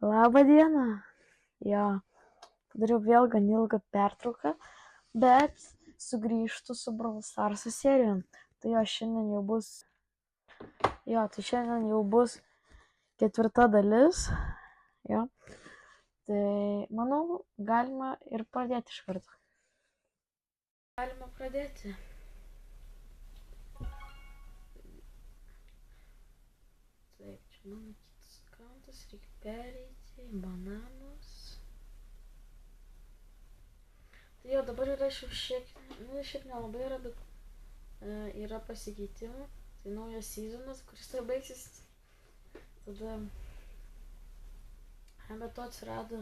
Labą dieną. Jo, padariau vėl gan ilgą pertrauką, bet sugrįžtu su Brawl Stars serijom. Tai šiandien jau bus ketvirta dalis. Jo. Tai manau, galima ir pradėti iš karto. Galima pradėti. Taip, čia mano kitas akantas, reikia pereiti į bananus. Tai jau dabar yra šiek nelabai yra, bet yra pasikeitimų. Tai naujas sezonas, kuris tai baigsis. Tada, bet to atsirado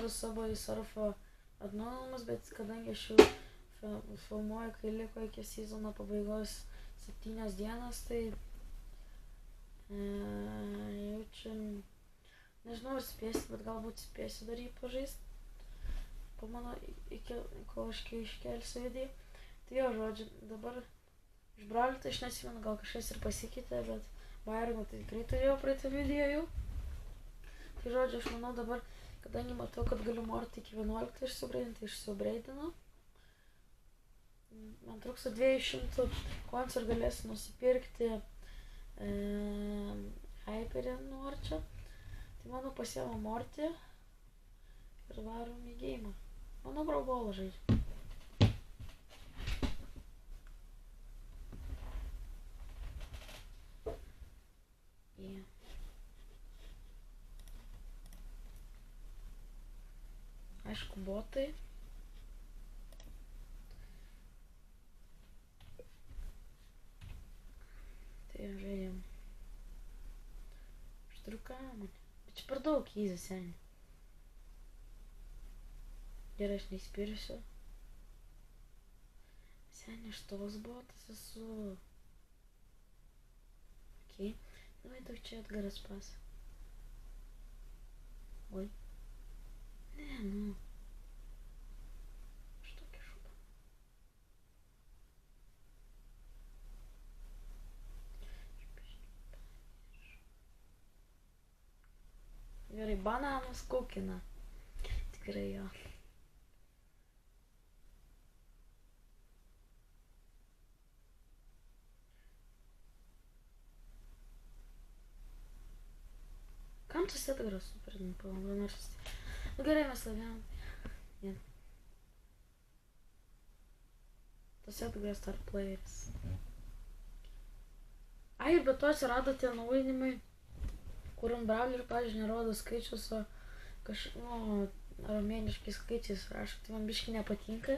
savo į surfo atnaujinimas, bet kadangi aš jau filmuoju, kai liko iki sezono pabaigos 7 dienas, tai jau čia nežinau, ar spėsiu, bet galbūt spėsiu dar jį pažaisti. Po mano, kol aš iškelsiu video. Tai jo, žodžiu, dabar iš Brawlio, tai aš nesimenu, gal kažkas ir pasikeitė, bet Byroną tai tikrai turėjau praeitą video jau. Tai žodžiu, aš manau dabar, kadangi matau, kad galiu Mortį iki 11 išsubreidinti, tai išsubreidinu. Man trūksta 200 coins ir galėsiu nusipirkti Hyperį Morčio. Tai manau pasiėmą Mortį ir varom į geimą. Manau Brawl Ballą žaidžiu. Aišku, botai. Tai žaidžiam. Aš turiu kamuolį. Bet čia per daug easy, seniai. Gerai, aš neįspirsiu. Seniai, aš toks botas esu. Okei. Davai daug čia Edgaras pas. Oi. Ne, nu. Aš tokia šūpa. Gerai, bananus kukina. Tikrai jo. Kam tas Edgaras supratinu, palango nors. Nu gerai, mes laimėjom. Tas Edgaras tarp playeris. Ai, bet to atsirado tie naujinimai, kur ant Brawlerio, pavyzdžiui, nerodo skaičius, o romėniškai skaičiais rašo. Tai man biškai nepatinka,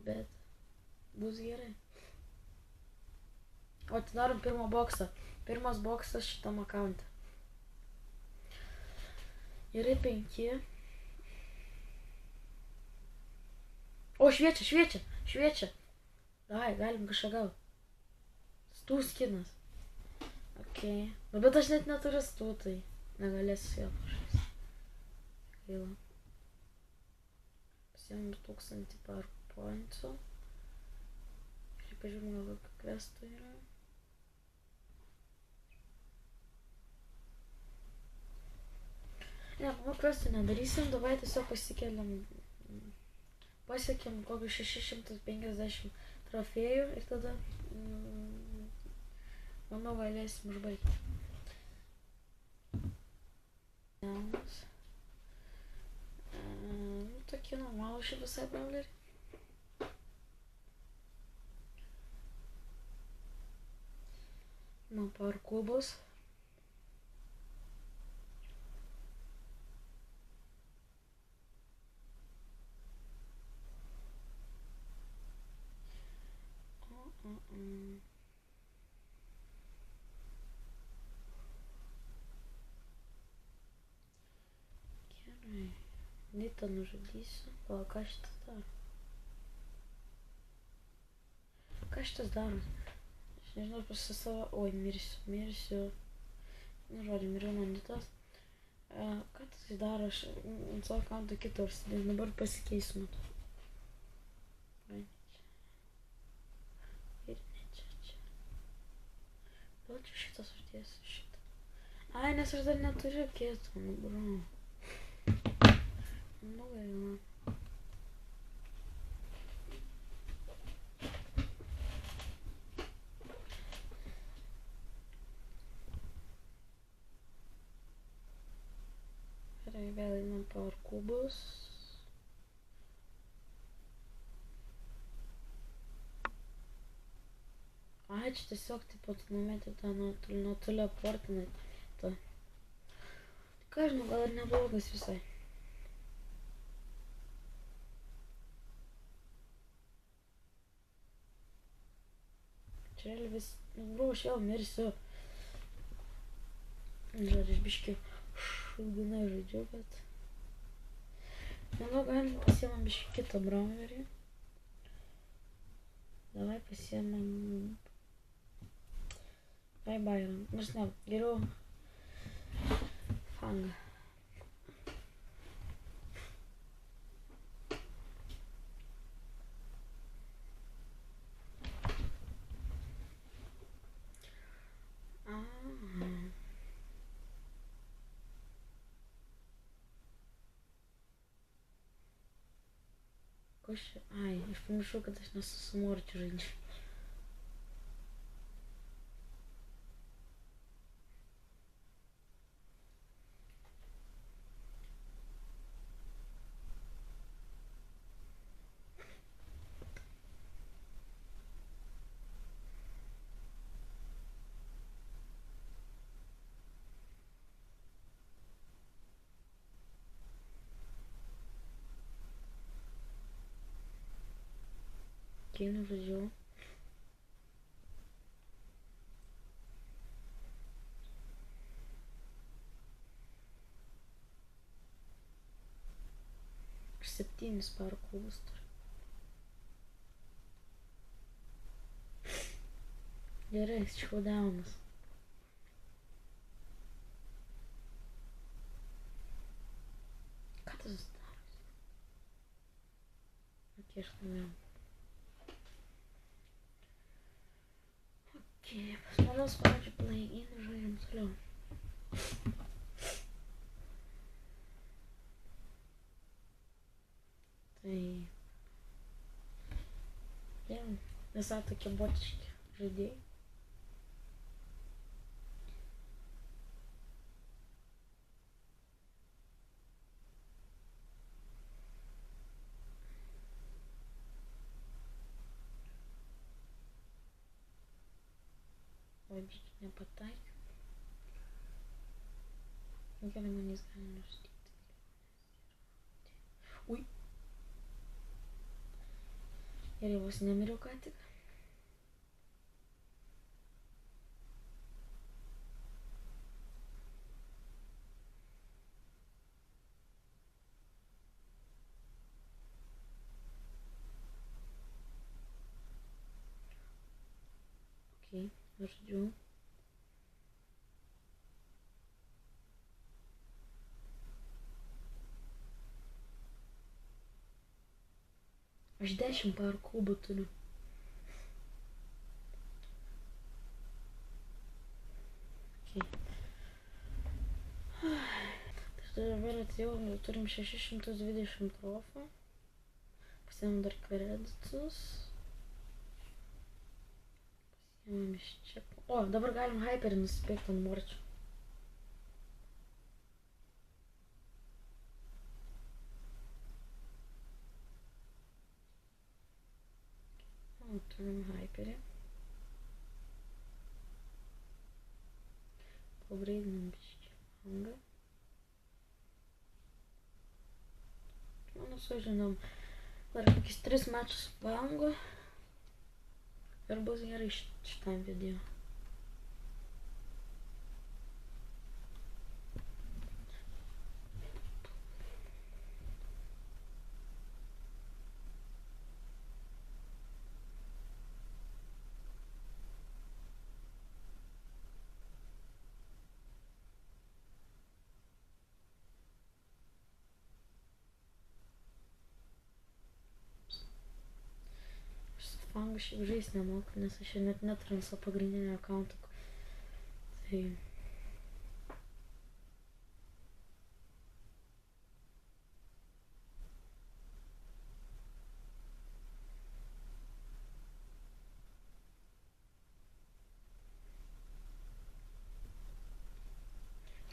bet bus gerai. O atidarom pirmą boksą. Pirmas boksas šitam akauntui. Gerai, 5. O, šviečia. Davai, galim kažką gauti. Stų skinas. Okei. Bet aš net neturiu stų, tai negalėsiu vėl pažaisti. Gaila. Pasiėmėm 1000 power pointsų. Ir pažiūrėjom, gal kokio questo yra. Ne, manau, questų nedarysim, davai tiesiog pasikeliam. Pasiekėm kokius 650 trofėjų ir tada, manau, galėsim užbaigti. Tokie normalų šiaip visai brawleriai. Man power kubus. Gerai. Nitą nužudysiu. O, ką šitas daro? Ką šitas daro? Aš nežinau, pas savo... Oi, mirsiu. Nu, žodžiu, miriau nuo Nitos. Ką tai daro, aš ant savo akanto kitą užsidėjau, dabar pasikeisiu metu. Ir ne čia. Gal čia šitas uždėsiu šitą. Ai, nes aš dar neturiu kito, nu bro. Nu gaila. Gerai, vėl einam power kubus. Ai, čia tiesiog taip pat numetė tą nuo teleportinai. Ta. Ką žinau, gal ir neblogas visai. Čia realiai vis... Bro, aš vėl mirsiu. Žodžiu, aš biškai šūdinai žaidžiu, bet... Manau, galim pasiemam biškai kitą brawlerį. Davai pasiemam... Ai, Byron. Nors ne, geriau... Fangą. Kas čia? Ai, aš pamiršau, kad aš nesu su Morčiu žaidžiu. Kai nuvažiavau. Aš 7 power kubus turiu. Gerai, showdownas. Ką tas daro? Okei, aš laimėjau. Okei, pas mano spaudžiu play-in ir žaidžiam toliau. Tai... Vėl, visai tokie botiški žaidėjai. Oi, biškai nepataikiau. Gerai, manęs gali nužudyti. Ui. Gerai, vos nemiriau ką tik. Okei, žodžiu. Aš 10 power kubų turiu. Okei. Tai dabar atėjau, turim 620 trofų. Pasiėmėm dar kreditus. Pasiėmėm iš čia. O, dabar galim hyperį nusipirkti ant Morčio. O, turim hyperį. Pabreidinam biškį fangą. Manau, sužinom dar kokius 3 mačus fango. Ir bus gerai šitam video. fangų šiaip žaisti nemoku, nes aš net neturiu savo pagrindinio akaunto. Tai...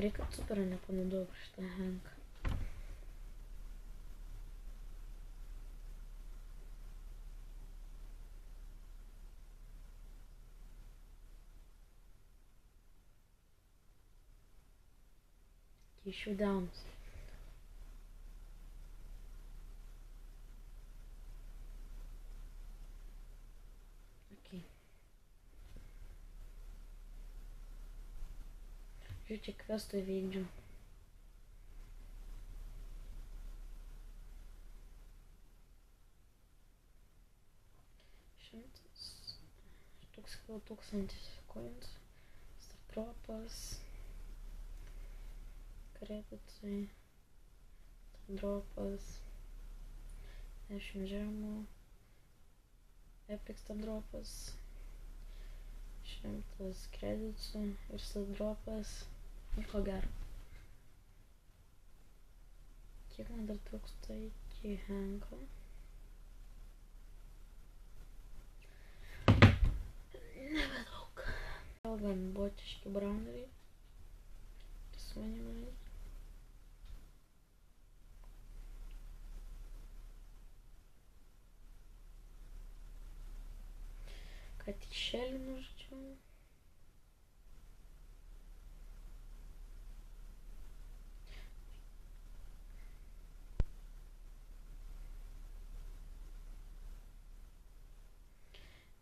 Gerai, kad superą nepanaudojau prieš tą Hanką. Keičiau downus. Okay. Žiūrėk, čia kvestą įveikdžiau. Toks gal 1000 coins. Startropas. Kreditai. Stardropas. 10 žemų. Epic stardropas. 100 kreditų ir stardropas. Nieko gero. Kiek man dar trūksta iki Hanko? Nebedaug. Gal gan botiški brauneriai. Prisimanimai. Ką tik šelį nužudžiau.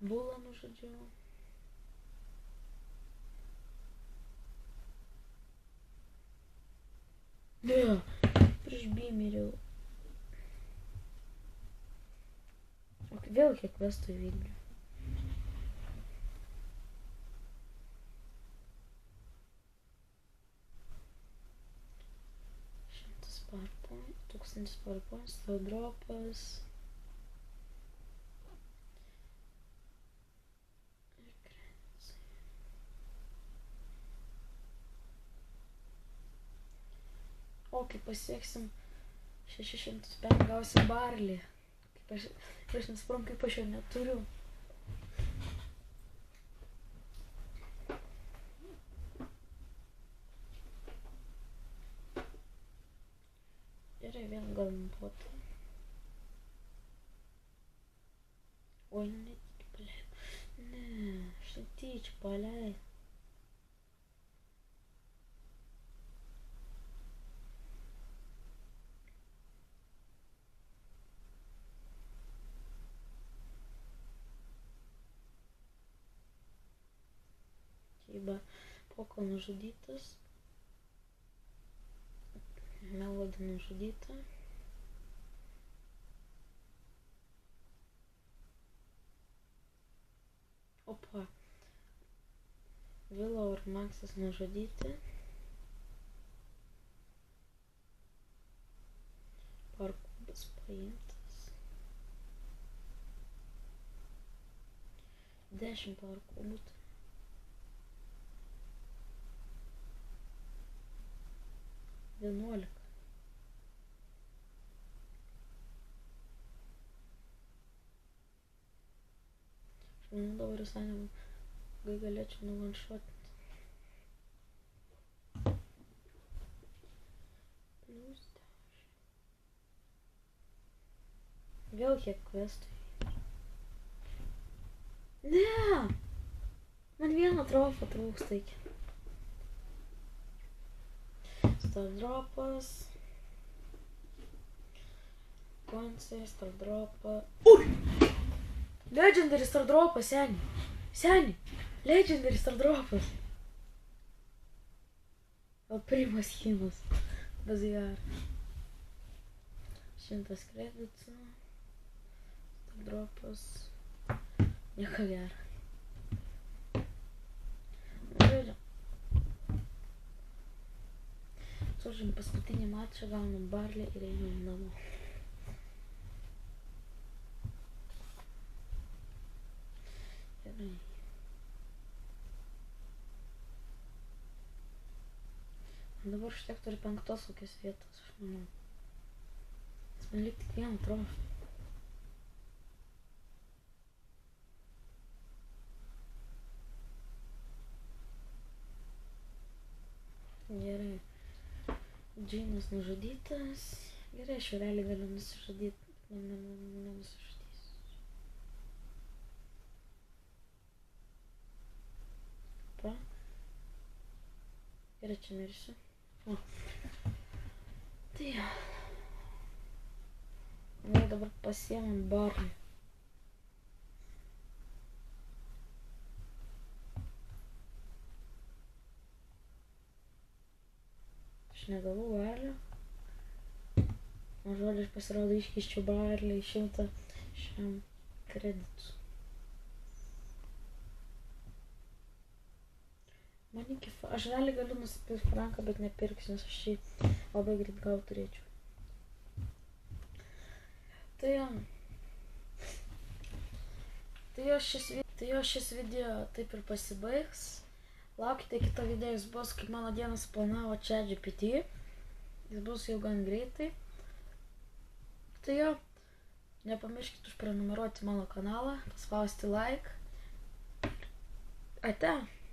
Bulą nužudžiau. Ne, prieš B miriau. Vėl kiek questų įvykdžiau. PowerPoint, 1000 PowerPoint, stardropas. O, kai pasieksim 605, gausim barlį. Aš nesuprantu, kaip aš jo neturiu. Gerai, vėl gal botai. Oi, netyčia paleid. Ne, aš netyčia paleid. Keiba Poko nužudytas. Melody nužudyta. Opa. Willow ir Maxas nužudyti. Parkubas paimtas. 10 parkubų. 11. Aš manau, dabar visai neblogai galėčiau nuvanšuotinti. Plius 10. Vėl kiek questų. Ne! Man vieną trofą trūksta iki. Stardropas. Coinsai, stardropa. Ui! Legendary stardropas, seni. Seni. Legendary stardropas. O primas chinas. Bazar. 100 kreditų. Stardropas. Nieko gero. Žodžiu. Sužaidžiam paskutinį mačą, gaunam barlį ir einam namo. Dabar užtektų ir 5 kokios vietos, aš manau. Nes man lyg tik vieną trofį. Gerai. Džeinas nužudytas. Gerai, aš jau realiai galiu nusižudyti, bet man nenusižudys. Pa. Gerai, čia mirsiu. O. Tai jo. Gerai, dabar pasiemam Barlį. Aš negavau Barlio. O žodžiu, aš pasirodo iškeiščiau Barlį į 100 šiam kreditų. Man iki... Aš realiai galiu nusipirkti franką, bet nepirksiu, nes aš šį labai greit gal turėčiau. Tai jo šis video taip ir pasibaigs. Laukite kito video, jis bus kaip mano dienas planavo ChatGPT. Jis bus jau gan greitai. Tai jo, nepamirškit užprenumeruoti mano kanalą, paspausti like. Ate.